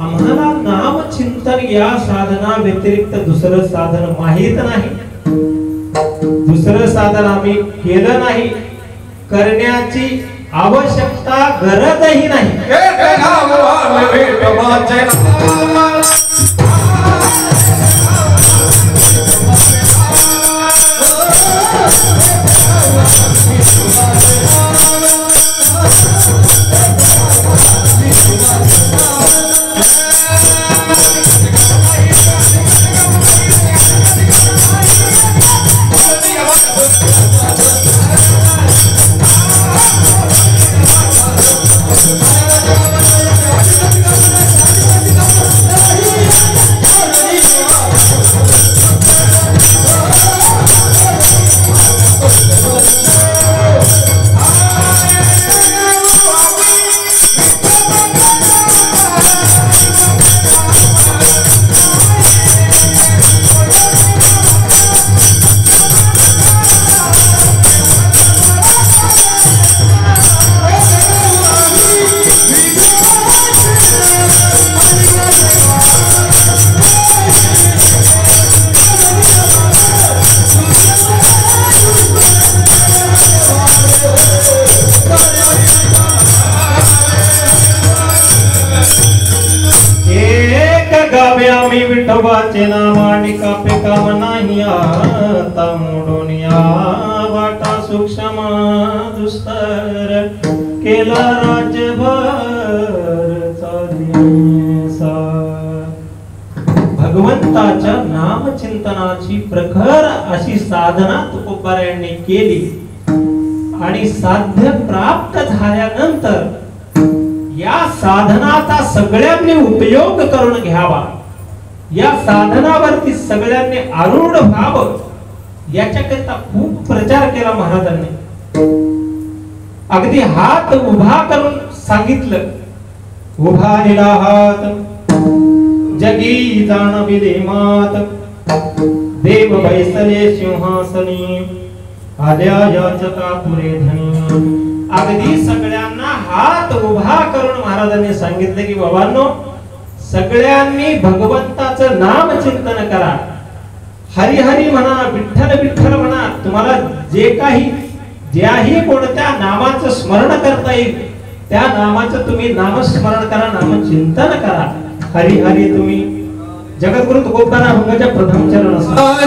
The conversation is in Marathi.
आम्हाला नाम चिंतन या साधना व्यतिरिक्त दुसरं साधन माहित नाही, दुसरं साधन आम्ही केलं नाही, करण्याची आवश्यकता गरजही नाही। विठोबाचे नामाने कापे काम नाही आता मोडोनिया वाटा सूक्ष्म दुस्तर केला राज्यभर चालण्याचा। भगवंताच्या नामचिंतनाची प्रखर अशी साधना तुकोबारायांनी केली आणि साध्य प्राप्त झाल्यानंतर या साधनाचा सगळ्यांनी उपयोग करून घ्यावा, या साधनावरती सगळ्यांनी आरूढ व्हावं याच्याकरता खूप प्रचार केला महाराजांनी। अगदी हात उभा करून सांगितलं, उभा दिला हात जगी जाणविले मात, देव बैसले सिंहासनी आल्या याचका पुरे धनी। अगदी सगळ्यांना हात उभा करून महाराजांनी सांगितले की बाबांनो, सगळ्यांनी भगवंताचं नाम चिंतन करा, हरी हरी म्हणा, विठ्ठल विठ्ठल म्हणा, तुम्हाला जे काही ज्याही कोणत्या नामाचं स्मरण करता येईल त्या नामाचं तुम्ही नामस्मरण करा, नामचिंतन करा। हरी हरी तुम्ही जगद्गुरु तुकोबाराय अभंगाच्या प्रथम चरण असतात।